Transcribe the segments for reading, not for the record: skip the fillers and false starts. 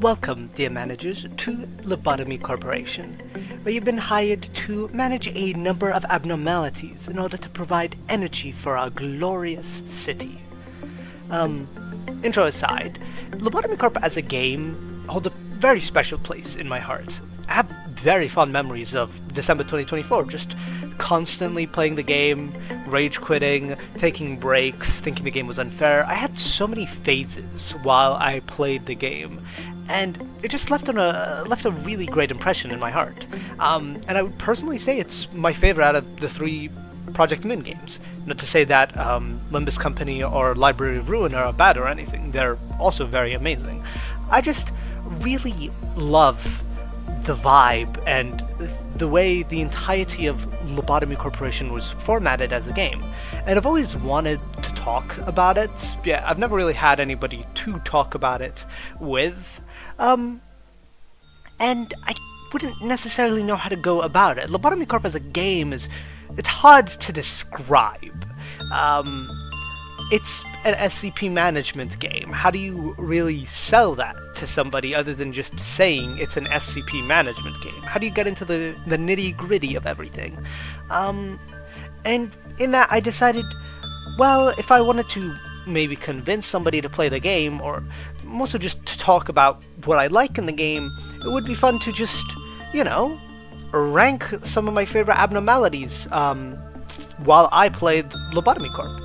Welcome, dear managers, to Lobotomy Corporation, where you've been hired to manage a number of abnormalities in order to provide energy for our glorious city. Intro aside, Lobotomy Corp as a game holds a very special place in my heart. I have very fond memories of December 2024, just constantly playing the game, rage quitting, taking breaks, thinking the game was unfair. I had so many phases while I played the game, and it just left a really great impression in my heart. And I would personally say it's my favorite out of the three Project Moon games. Not to say that Limbus Company or Library of Ruin are bad or anything, they're also very amazing. I just really love the vibe and the way the entirety of Lobotomy Corporation was formatted as a game. And I've always wanted to talk about it. Yeah, I've never really had anybody to talk about it with. And I wouldn't necessarily know how to go about it. Lobotomy Corp as a game it's hard to describe. It's an SCP management game. How do you really sell that to somebody other than just saying it's an SCP management game? How do you get into the nitty-gritty of everything? And in that, I decided, well, if I wanted to maybe convince somebody to play the game, or mostly just to talk about what I like in the game, it would be fun to just, rank some of my favorite abnormalities while I played Lobotomy Corp.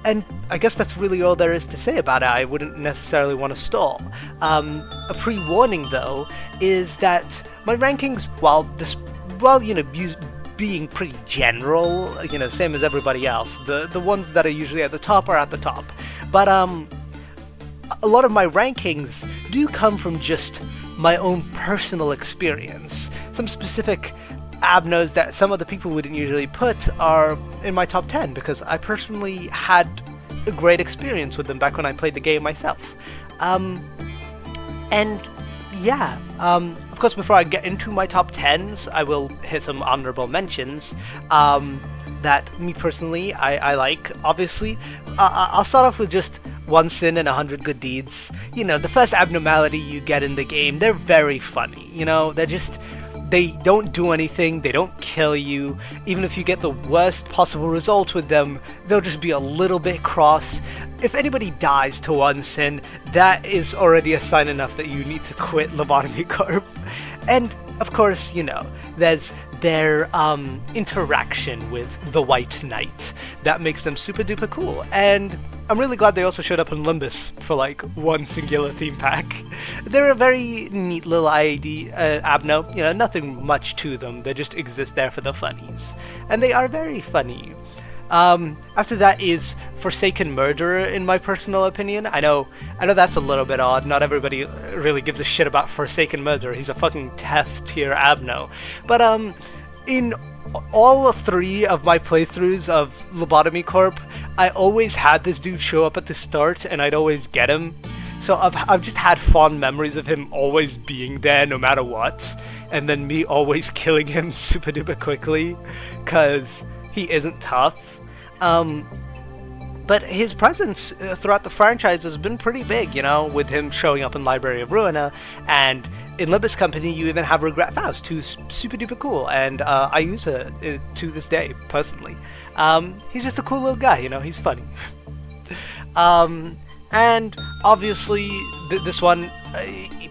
And I guess that's really all there is to say about it. I wouldn't necessarily want to stall. A pre-warning, though, is that my rankings, while being pretty general, same as everybody else, the ones that are usually at the top are at the top. But a lot of my rankings do come from just my own personal experience. Some specific abnos that some other people wouldn't usually put are in my top 10 because I personally had a great experience with them back when I played the game myself. Of course, before I get into my top 10s, I will hit some honorable mentions that me personally I like. Obviously, I'll start off with just one sin and 100 good deeds. The first abnormality you get in the game, they're very funny. They don't do anything, they don't kill you. Even if you get the worst possible result with them, they'll just be a little bit cross. If anybody dies to one sin, that is already a sign enough that you need to quit Lobotomy Corp. And, of course, there's their interaction with the White Knight. That makes them super duper cool. And I'm really glad they also showed up in Limbus for one singular theme pack. They're a very neat little ID abno, nothing much to them, they just exist there for the funnies. And they are very funny. After that is Forsaken Murderer, in my personal opinion. I know that's a little bit odd, not everybody really gives a shit about Forsaken Murderer, he's a fucking F tier abno. But in all three of my playthroughs of Lobotomy Corp, I always had this dude show up at the start and I'd always get him. So I've just had fond memories of him always being there no matter what, and then me always killing him super duper quickly, cause he isn't tough. But his presence throughout the franchise has been pretty big, with him showing up in Library of Ruina, and in Limbus Company you even have Regret Faust, who's super duper cool, and I use her to this day, personally. He's just a cool little guy, he's funny. And obviously this one,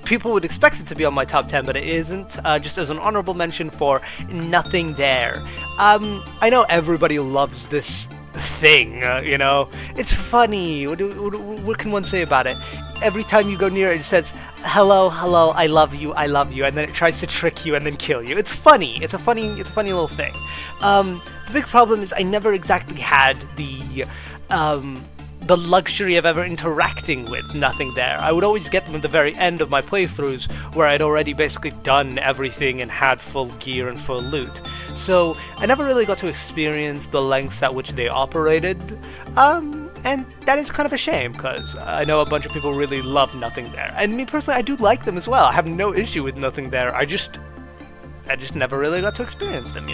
people would expect it to be on my top 10, but it isn't, just as an honorable mention for Nothing There. I know everybody loves this thing, it's funny. What can one say about it? Every time you go near it, it says, hello, I love you, and then it tries to trick you and then kill you. It's funny. It's a funny little thing. The big problem is I never exactly had the luxury of ever interacting with Nothing There. I would always get them at the very end of my playthroughs where I'd already basically done everything and had full gear and full loot. So I never really got to experience the lengths at which they operated, and that is kind of a shame because I know a bunch of people really love Nothing There. And me personally, I do like them as well. I have no issue with Nothing There. I just never really got to experience them,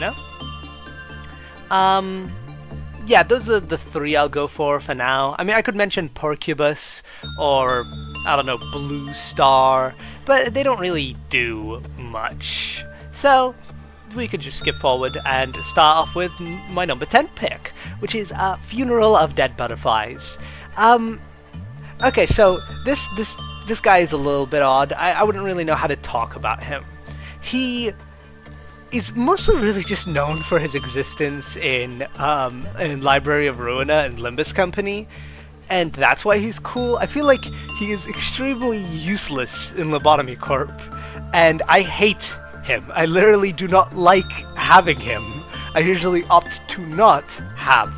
Yeah, those are the three I'll go for now. I mean, I could mention Porcubus or I don't know, blue star, but they don't really do much. So we could just skip forward and start off with my number 10 pick, which is Funeral of Dead Butterflies. Okay, so this guy is a little bit odd. I wouldn't really know how to talk about him. He is mostly really just known for his existence in Library of Ruina and Limbus Company, and that's why he's cool. I feel like he is extremely useless in Lobotomy Corp, and I hate him. I literally do not like having him. I usually opt to not have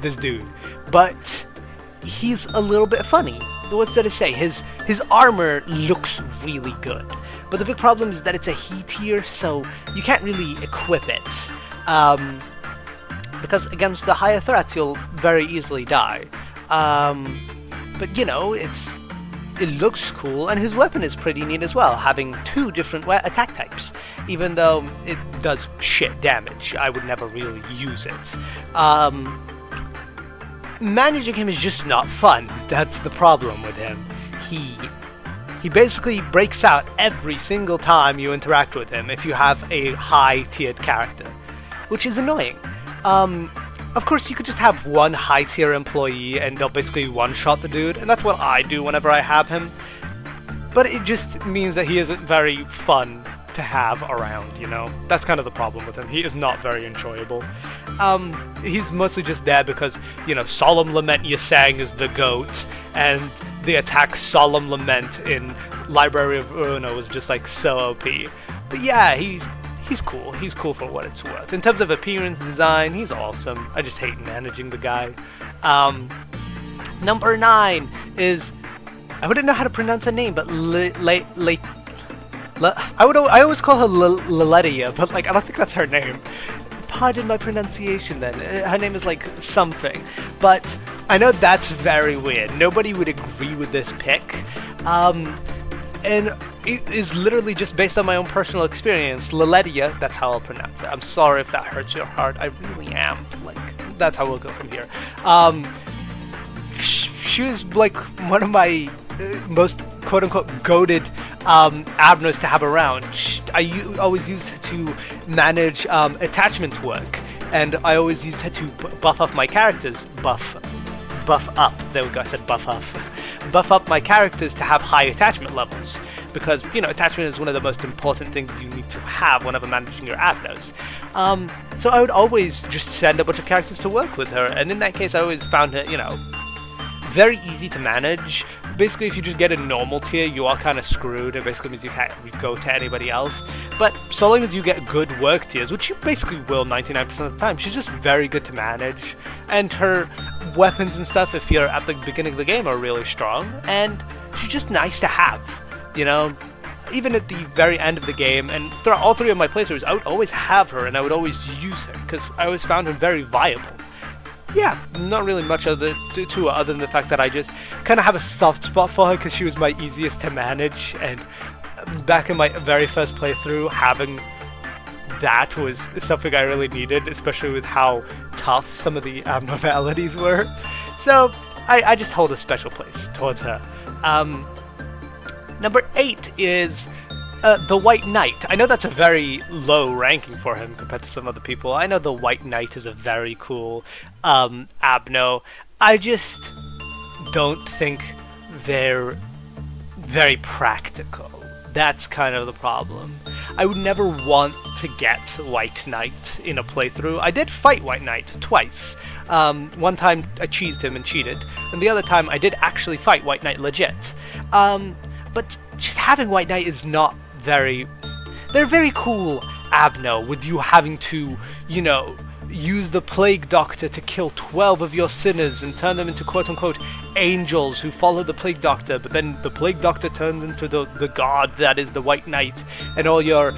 this dude, but he's a little bit funny. What's there to say? His armor looks really good, but the big problem is that it's a he tier, so you can't really equip it. Because against the higher threats, you'll very easily die. But you know, it looks cool, and his weapon is pretty neat as well, having 2 different attack types. Even though it does shit damage, I would never really use it. Managing him is just not fun. That's the problem with him. He basically breaks out every single time you interact with him if you have a high-tiered character, which is annoying. Of course, you could just have one high-tier employee and they'll basically one-shot the dude, and that's what I do whenever I have him. But it just means that he isn't very fun to have around, you know? That's kind of the problem with him. He is not very enjoyable. He's mostly just there because, you know, Solemn Lament Yasang is the GOAT, and the attack Solemn Lament in Library of Ruina was just like so OP. But yeah, he's cool. He's cool for what it's worth. In terms of appearance design, he's awesome. I just hate managing the guy. Number 9 is, I wouldn't know how to pronounce her name, but I always call her Liletia, but like I don't think that's her name. Pardon my pronunciation then. Her name is like something. But I know that's very weird. Nobody would agree with this pick. And it is literally just based on my own personal experience. Liletia, that's how I'll pronounce it. I'm sorry if that hurts your heart. I really am. Like, that's how we'll go from here. She was like one of my most quote-unquote goated abnos to have around. I always use her to manage attachment work, and I always use her to buff up my characters. Buff up. There we go. I said buff up. Buff up my characters to have high attachment levels, because, you know, attachment is one of the most important things you need to have whenever managing your abnos. So I would always just send a bunch of characters to work with her, and in that case I always found her, you know, very easy to manage. Basically, if you just get a normal tier, you are kind of screwed. It basically means you can't go to anybody else. But so long as you get good work tiers, which you basically will 99% of the time, she's just very good to manage. And her weapons and stuff, if you're at the beginning of the game, are really strong. And she's just nice to have, you know? Even at the very end of the game, and throughout all 3 of my playthroughs, I would always have her, and I would always use her, because I always found her very viable. Yeah, not really much other to her other than the fact that I just kind of have a soft spot for her because she was my easiest to manage, and back in my very first playthrough, having that was something I really needed, especially with how tough some of the abnormalities were. So I just hold a special place towards her. Number 8 is the White Knight. I know that's a very low ranking for him compared to some other people. I know the White Knight is a very cool abno. I just don't think they're very practical. That's kind of the problem. I would never want to get White Knight in a playthrough. I did fight White Knight twice. One time I cheesed him and cheated, and the other time I did actually fight White Knight legit. But just having White Knight is not very... They're very cool abno, with you having to, you know, use the Plague Doctor to kill 12 of your sinners and turn them into quote-unquote angels who follow the Plague Doctor, but then the Plague Doctor turns into the god that is the White Knight, and all your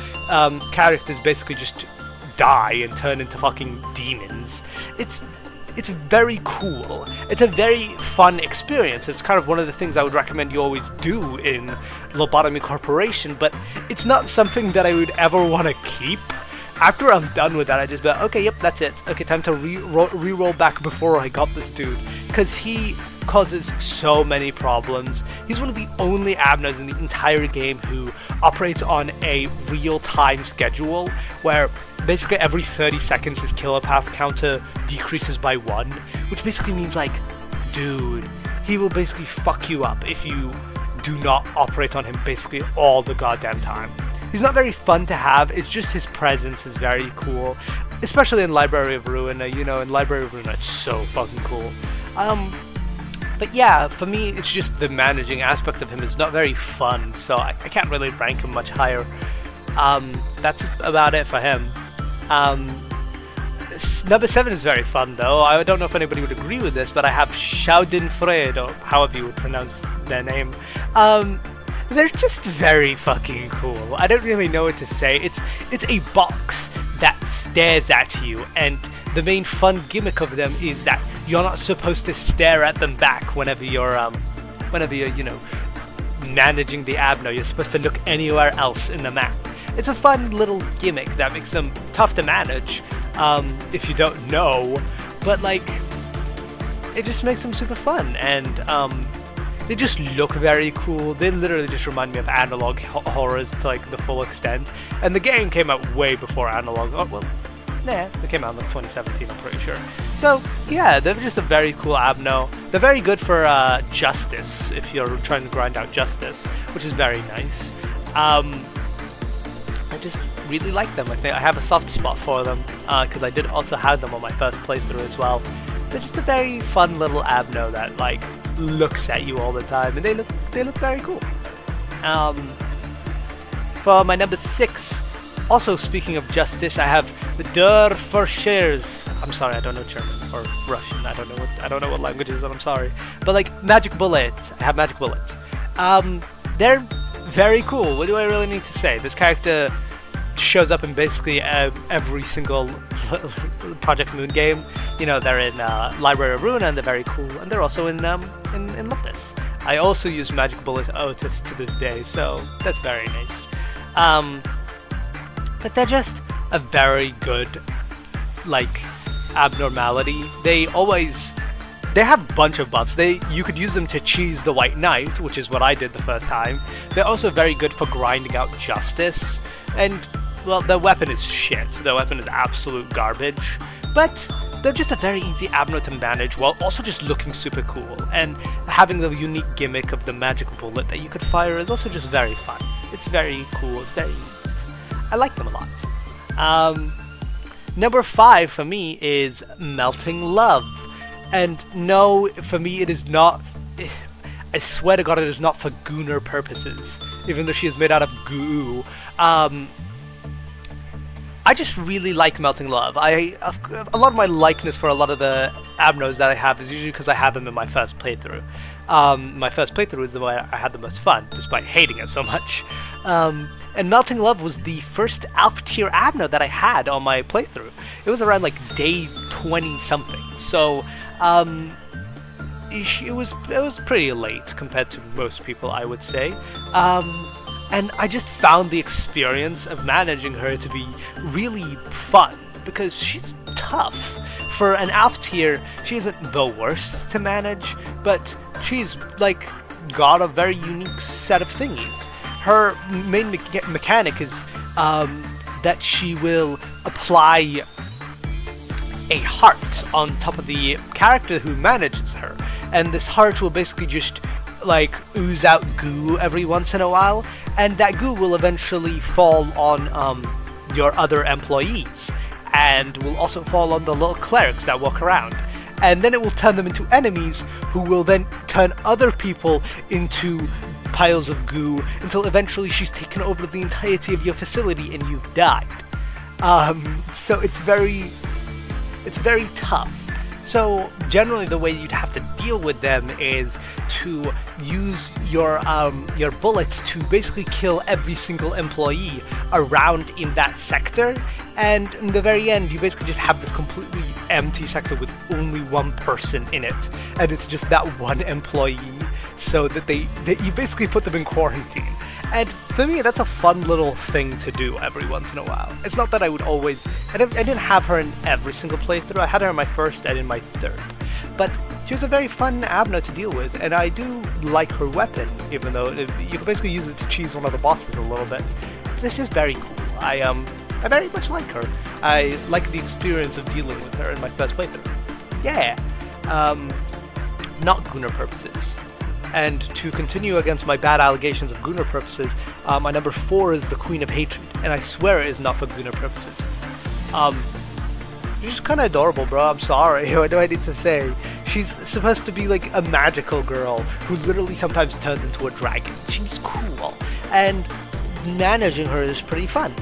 characters basically just die and turn into fucking demons. It's very cool. It's a very fun experience. It's kind of one of the things I would recommend you always do in Lobotomy Corporation, but it's not something that I would ever want to keep. After I'm done with that, I just be like, okay, yep, that's it. Okay, time to re-roll back before I got this dude. Because he causes so many problems. He's one of the only Abnos in the entire game who operates on a real-time schedule, where basically every 30 seconds his killer path counter decreases by 1, which basically means, like, dude, he will basically fuck you up if you do not operate on him basically all the goddamn time. He's not very fun to have, it's just his presence is very cool, especially in Library of Ruin. You know, in Library of Ruin it's so fucking cool. But yeah, for me, it's just the managing aspect of him is not very fun, so I can't really rank him much higher. That's about it for him. Number 7 is very fun, though. I don't know if anybody would agree with this, but I have Schadenfreude, or however you would pronounce their name. They're just very fucking cool. I don't really know what to say. It's a box that stares at you, and the main fun gimmick of them is that you're not supposed to stare at them back whenever you're you know, managing the Abno. You're supposed to look anywhere else in the map. It's a fun little gimmick that makes them tough to manage if you don't know, but like, it just makes them super fun, and they just look very cool. They literally just remind me of analog horrors to like the full extent, and the game came out way before analog. Oh, well, yeah, it came out in like 2017, I'm pretty sure. So yeah, they're just a very cool Abno. They're very good for Justice, if you're trying to grind out Justice, which is very nice. I just really like them. I think I have a soft spot for them, because I did also have them on my first playthrough as well. They're just a very fun little Abno that like looks at you all the time, and they look very cool. For my number 6, also speaking of Justice, I have Der Verschers. I'm sorry, I don't know German or Russian. I don't know what languages, and I'm sorry. But like Magic Bullets, I have Magic Bullets. They're very cool. What do I really need to say? This character shows up in basically every single Project Moon game. You know, they're in Library of Ruin, and they're very cool, and they're also in Lupus. I also use Magic Bullet Otis to this day, so that's very nice. But they're just a very good, like, abnormality. They have a bunch of buffs. You could use them to cheese the White Knight, which is what I did the first time. They're also very good for grinding out Justice, and, well, their weapon is shit. Their weapon is absolute garbage, but they're just a very easy Abno to manage while also just looking super cool, and having the unique gimmick of the magic bullet that you could fire is also just very fun. It's very cool, it's very neat. I like them a lot. Number 5 for me is Melting Love. And no, for me it is not, I swear to God, it is not for Gooner purposes, even though she is made out of goo. I just really like Melting Love. A lot of my likeness for a lot of the Abnos that I have is usually because I have them in my first playthrough. My first playthrough is the way I had the most fun, despite hating it so much. And Melting Love was the first Alpha tier Abno that I had on my playthrough. It was around like day 20 something, so it was pretty late compared to most people, I would say. And I just found the experience of managing her to be really fun, because she's tough. For an Alpha tier, she isn't the worst to manage, but she's like got a very unique set of thingies. Her main mechanic is that she will apply a heart on top of the character who manages her, and this heart will basically just like ooze out goo every once in a while, and that goo will eventually fall on your other employees, and will also fall on the little clerics that walk around, and then it will turn them into enemies, who will then turn other people into piles of goo, until eventually she's taken over the entirety of your facility and you've died. So it's very tough. So generally the way you'd have to deal with them is to use your bullets to basically kill every single employee around in that sector, and in the very end you basically just have this completely empty sector with only one person in it, and it's just that one employee, so that you basically put them in quarantine. And for me, that's a fun little thing to do every once in a while. It's not that I would always... I didn't have her in every single playthrough. I had her in my first and in my third. But she was a very fun Abno to deal with, and I do like her weapon, even though you can basically use it to cheese one of the bosses a little bit. It's just very cool. I very much like her. I like the experience of dealing with her in my first playthrough. Yeah. Not Gunnar purposes. And to continue against my bad allegations of Gunnar purposes, my number 4 is the Queen of Hatred, and I swear it is not for Gunnar purposes. She's kind of adorable, bro. I'm sorry. What do I need to say? She's supposed to be like a magical girl who literally sometimes turns into a dragon. She's cool, and managing her is pretty fun.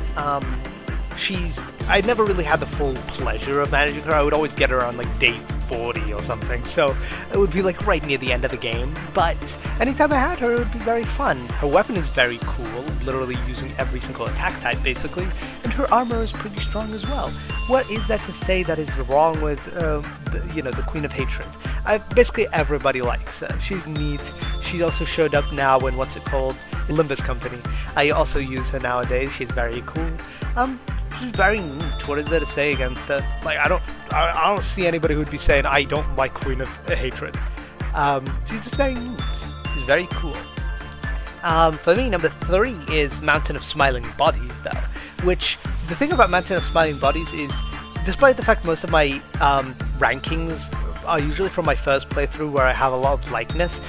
I never really had the full pleasure of managing her. I would always get her on like day 40 or something, so it would be like right near the end of the game. But anytime I had her, it would be very fun. Her weapon is very cool, literally using every single attack type basically, and her armor is pretty strong as well. What is that to say that is wrong with the Queen of Hatred? Basically everybody likes her. She's neat. She also showed up now in Limbus Company. I also use her nowadays. She's very cool. She's very neat. What is there to say against her? Like, I don't see anybody who'd be saying I don't like Queen of Hatred. She's just very neat. She's very cool. For me, number 3 is Mountain of Smiling Bodies, though. Which, the thing about Mountain of Smiling Bodies is, despite the fact most of my rankings are usually from my first playthrough where I have a lot of likeness,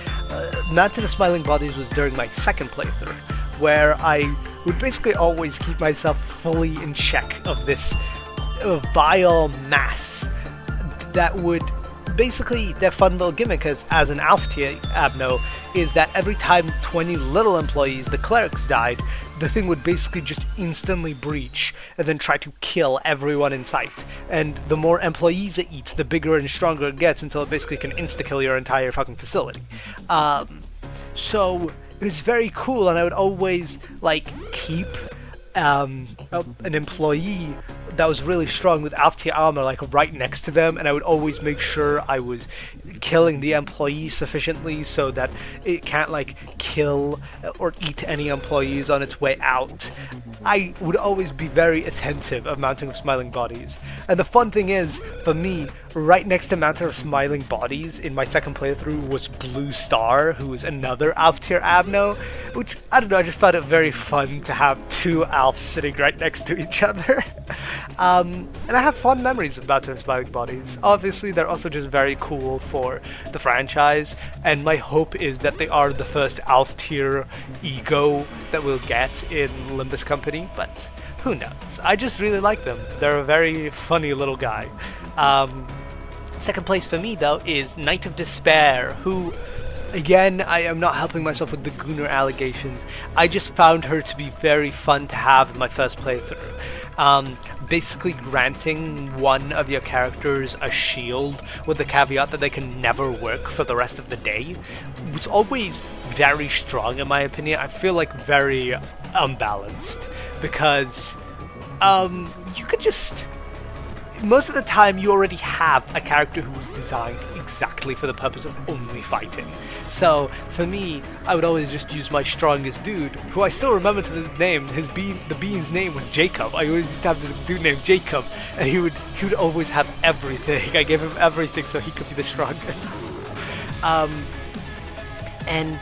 Mountain of Smiling Bodies was during my second playthrough, where I would basically always keep myself fully in check of this vile mass that would basically, their fun little gimmick as an Alpha tier Abno is that every time 20 little employees, the clerics, died, the thing would basically just instantly breach and then try to kill everyone in sight. And the more employees it eats, the bigger and stronger it gets until it basically can insta-kill your entire fucking facility. So it was very cool, and I would always keep an employee that was really strong with Alpha tier armor right next to them, and I would always make sure I was killing the employee sufficiently so that it can't kill or eat any employees on its way out. I would always be very attentive of Mountain of Smiling Bodies. And the fun thing is, for me, right next to Mountain of Smiling Bodies in my second playthrough was Blue Star, who was another Alpha tier Abno, which, I don't know, I just found it very fun to have two Alphs sitting right next to each other. And I have fond memories of Mountain of Smiling Bodies. Obviously, they're also just very cool for the franchise, and my hope is that they are the first Alpha tier ego that we'll get in Limbus Company, but who knows? I just really like them. They're a very funny little guy. Second place for me, though, is Knight of Despair, who, again, I am not helping myself with the Gunnar allegations. I just found her to be very fun to have in my first playthrough. Basically granting one of your characters a shield with the caveat that they can never work for the rest of the day was always very strong in my opinion. I feel very unbalanced because you could just... Most of the time, you already have a character who was designed exactly for the purpose of only fighting. So, for me, I would always just use my strongest dude, who I still remember to this name. The being's name was Jacob. I always used to have this dude named Jacob, and he would always have everything. I gave him everything so he could be the strongest. And,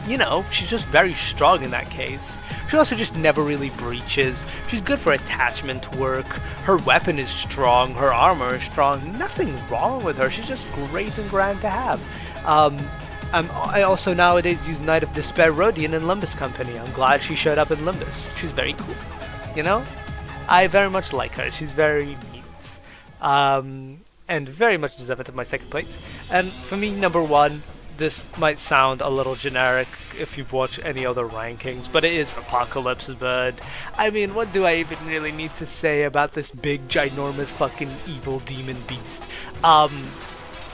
you know, she's just very strong in that case. She also just never really breaches. She's good for attachment work. Her weapon is strong. Her armor is strong. Nothing wrong with her. She's just great and grand to have. I also nowadays use Knight of Despair Rodian in Limbus Company. I'm glad she showed up in Limbus. She's very cool. You know? I very much like her. She's very neat. And very much deserving of my second place. And for me, number 1, this might sound a little generic if you've watched any other rankings, but it is Apocalypse Bird. I mean, what do I even really need to say about this big, ginormous fucking evil demon beast?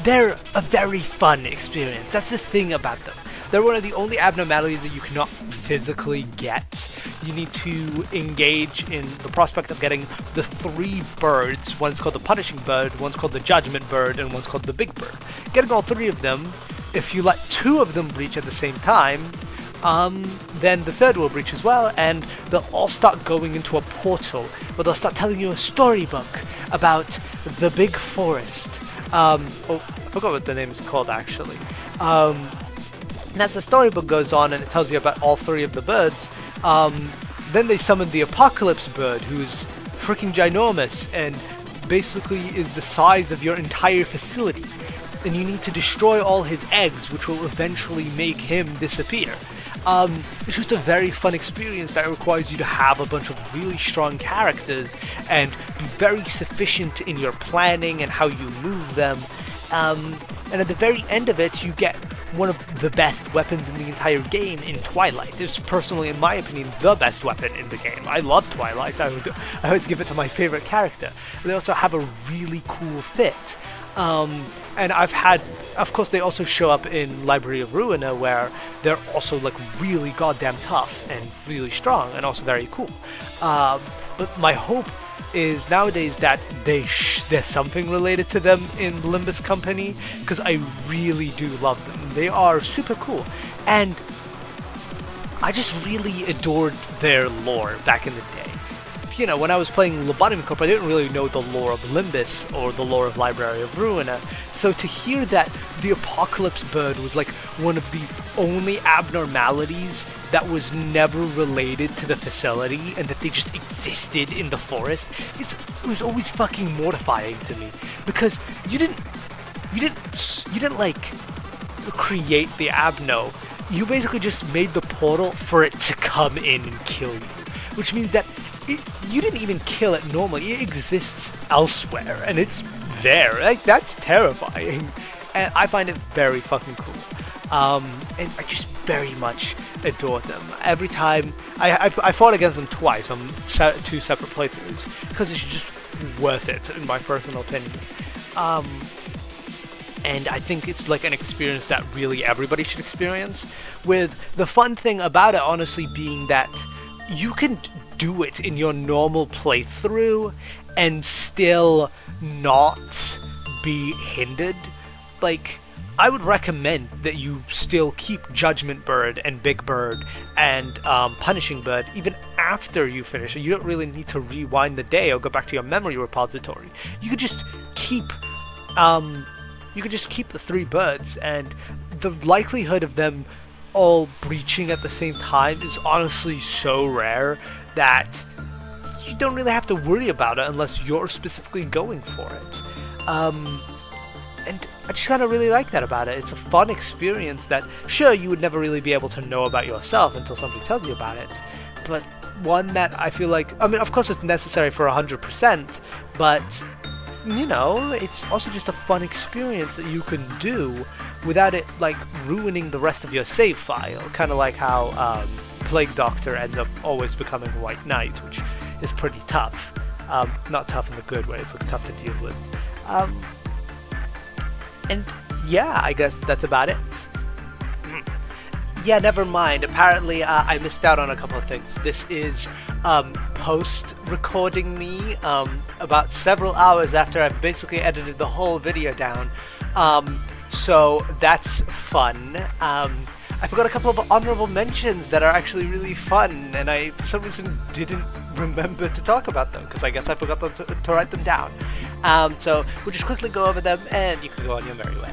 They're a very fun experience. That's the thing about them. They're one of the only abnormalities that you cannot physically get. You need to engage in the prospect of getting the 3 birds. One's called the Punishing Bird, one's called the Judgment Bird, and one's called the Big Bird. Getting all 3 of them, if you let 2 of them breach at the same time, then the third will breach as well, and they'll all start going into a portal where they'll start telling you a storybook about the big forest. I forgot what the name is called actually. And as the storybook goes on and it tells you about all three of the birds, then they summon the Apocalypse bird, who's freaking ginormous and basically is the size of your entire facility. And you need to destroy all his eggs, which will eventually make him disappear. It's just a very fun experience that requires you to have a bunch of really strong characters and be very sufficient in your planning and how you move them. And at the very end of it, you get one of the best weapons in the entire game in Twilight. It's personally, in my opinion, the best weapon in the game. I love Twilight. I always give it to my favorite character. They also have a really cool fit. And of course they also show up in Library of Ruina, where they're also like really goddamn tough and really strong and also very cool. But my hope is nowadays that there's something related to them in Limbus Company, because I really do love them. They are super cool, and I just really adored their lore back in the day. You know, when I was playing Lobotomy Corp, I didn't really know the lore of Limbus or the lore of Library of Ruina, so to hear that the Apocalypse bird was like one of the only abnormalities that was never related to the facility and that they just existed in the forest, it was always fucking mortifying to me, because you didn't like create the Abno. You basically just made the portal for it to come in and kill you, which means that you didn't even kill it normally. It exists elsewhere, and it's there. Like, that's terrifying, and I find it very fucking cool. And I just very much adore them. Every time I fought against them twice on two separate playthroughs, because it's just worth it in my personal opinion. And I think it's like an experience that really everybody should experience, with the fun thing about it honestly being that you can do it in your normal playthrough and still not be hindered. Like, I would recommend that you still keep Judgment Bird and Big Bird and Punishing Bird even after you finish it. You don't really need to rewind the day or go back to your memory repository. You could just keep the three birds, and the likelihood of them all breaching at the same time is honestly so rare that you don't really have to worry about it unless you're specifically going for it. And I just kind of really like that about it. It's a fun experience that, sure, you would never really be able to know about yourself until somebody tells you about it, but one that I feel like, I mean, of course it's necessary for 100%, but, you know, it's also just a fun experience that you can do without it, like, ruining the rest of your save file, kind of like how Plague Doctor ends up always becoming White Knight, which is pretty tough. Not tough in the good way, it's like tough to deal with. And yeah, I guess that's about it. Yeah, never mind. Apparently, I missed out on a couple of things. This is post-recording me about several hours after I've basically edited the whole video down. So that's fun. I forgot a couple of honorable mentions that are actually really fun, and I, for some reason, didn't remember to talk about them, because I guess I forgot to write them down. So we'll just quickly go over them, and you can go on your merry way.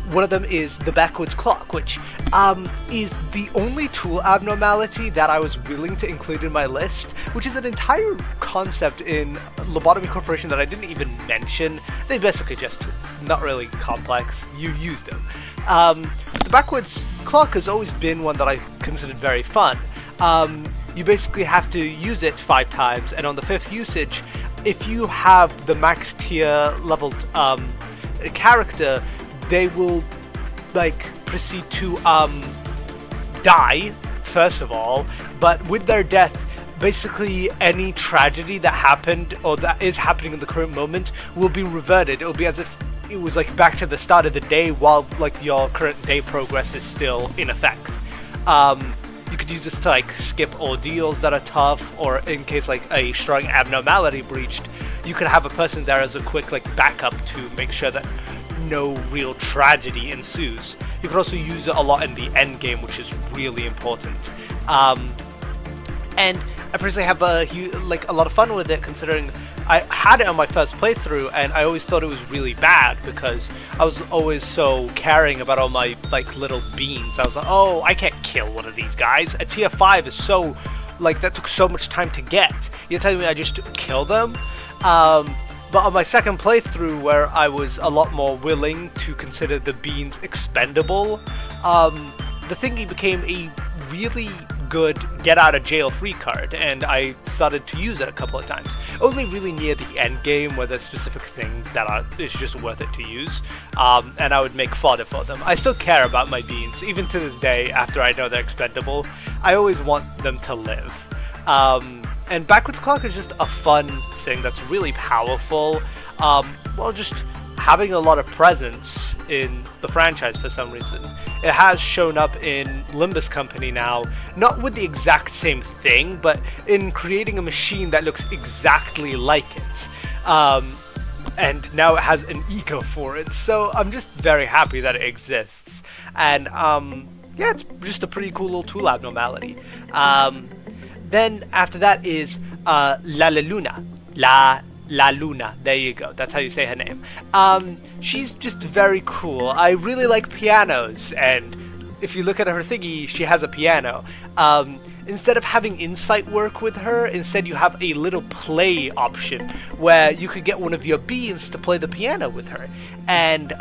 One of them is the backwards clock, which is the only tool abnormality that I was willing to include in my list, which is an entire concept in Lobotomy Corporation that I didn't even mention. They basically just tools, not really complex. You use them. The backwards clock has always been one that I considered very fun. You basically have to use it 5 times, and on the 5th usage, if you have the max tier leveled character, they will, like, proceed to die, first of all, but with their death, basically any tragedy that happened or that is happening in the current moment will be reverted. It'll be as if it was like back to the start of the day while like your current day progress is still in effect. You could use this to like skip ordeals that are tough, or in case like a strong abnormality breached, you could have a person there as a quick like backup to make sure that no real tragedy ensues. You can also use it a lot in the end game, which is really important. And I personally have a lot of fun with it, considering I had it on my first playthrough, and I always thought it was really bad because I was always so caring about all my little beans. I was like, oh, I can't kill one of these guys. A tier 5 is so that took so much time to get. You're telling me I just kill them? But on my second playthrough, where I was a lot more willing to consider the beans expendable, the thingy became a really good get-out-of-jail-free card, and I started to use it a couple of times. Only really near the end game, where there's specific things that it's just worth it to use, and I would make fodder for them. I still care about my beans, even to this day, after I know they're expendable. I always want them to live. And Backwards Clock is just a fun thing that's really powerful, just having a lot of presence in the franchise for some reason. It has shown up in Limbus Company now, not with the exact same thing, but in creating a machine that looks exactly like it. And now it has an eco for it, so I'm just very happy that it exists. And yeah, it's just a pretty cool little tool abnormality. Then after that is La Luna. La Luna, there you go, that's how you say her name. She's just very cool. I really like pianos, and if you look at her thingy, she has a piano. Instead of having insight work with her, instead you have a little play option where you could get one of your beans to play the piano with her. And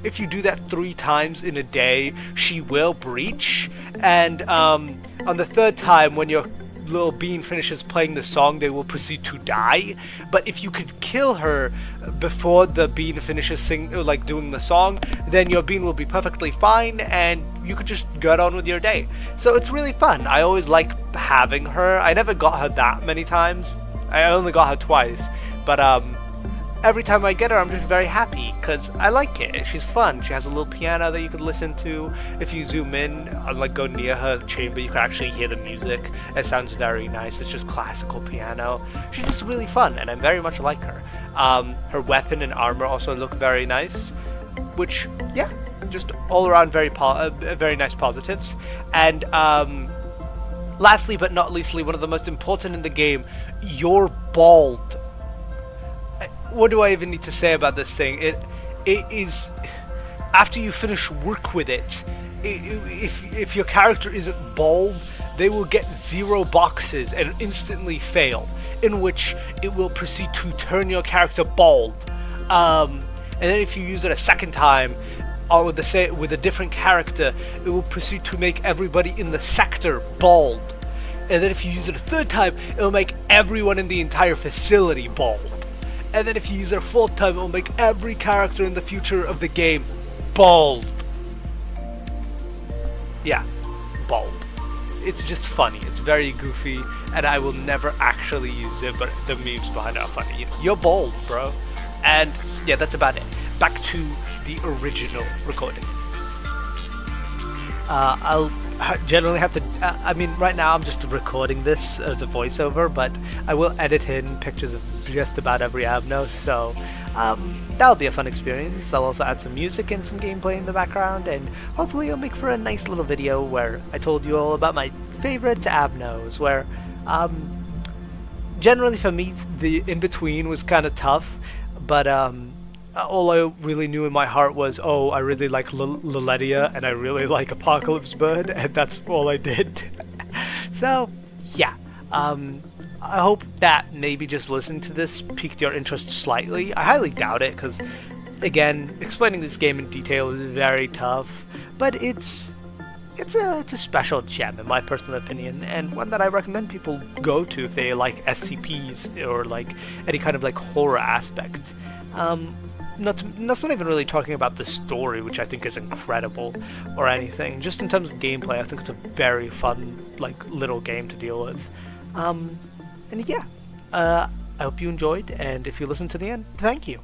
if you do that 3 times in a day, she will breach. And on the 3rd time, when your little bean finishes playing the song, they will proceed to die. But if you could kill her before the bean finishes doing the song, then your bean will be perfectly fine, and you could just get on with your day. So it's really fun. I always like having her. I never got her that many times. I only got her twice, but every time I get her, I'm just very happy because I like it. She's fun. She has a little piano that you could listen to. If you zoom in, go near her chamber, you can actually hear the music. It sounds very nice. It's just classical piano. She's just really fun, and I very much like her. Her weapon and armor also look very nice, which, yeah, just all around very nice positives. And lastly but not leastly, one of the most important in the game, you're bald. What do I even need to say about this thing? It is, after you finish work with it, if your character isn't bald, they will get 0 boxes and instantly fail, in which it will proceed to turn your character bald. And then if you use it a second time, or with a different character, it will proceed to make everybody in the sector bald. And then if you use it a 3rd time, it will make everyone in the entire facility bald. And then if you use it a 4th time, it will make every character in the future of the game bald. Yeah, bald. It's just funny. It's very goofy, and I will never actually use it, but the memes behind it are funny. You're bald, bro. And yeah, that's about it. Back to the original recording. I'll generally have to, right now I'm just recording this as a voiceover, but I will edit in pictures of just about every Abno, so that'll be a fun experience. I'll also add some music and some gameplay in the background, and hopefully it'll make for a nice little video where I told you all about my favorite Abnos, where generally for me the in-between was kind of tough, but all I really knew in my heart was, oh, I really like Liletia and I really like Apocalypse Bird, and that's all I did. So, yeah. I hope that maybe just listening to this piqued your interest slightly. I highly doubt it, because, again, explaining this game in detail is very tough, but it's a special gem in my personal opinion, and one that I recommend people go to if they like SCPs or like any kind of like horror aspect. That's not even really talking about the story, which I think is incredible, or anything. Just in terms of gameplay, I think it's a very fun, little game to deal with. And yeah, I hope you enjoyed, and if you listened to the end, thank you.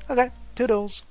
Okay, toodles.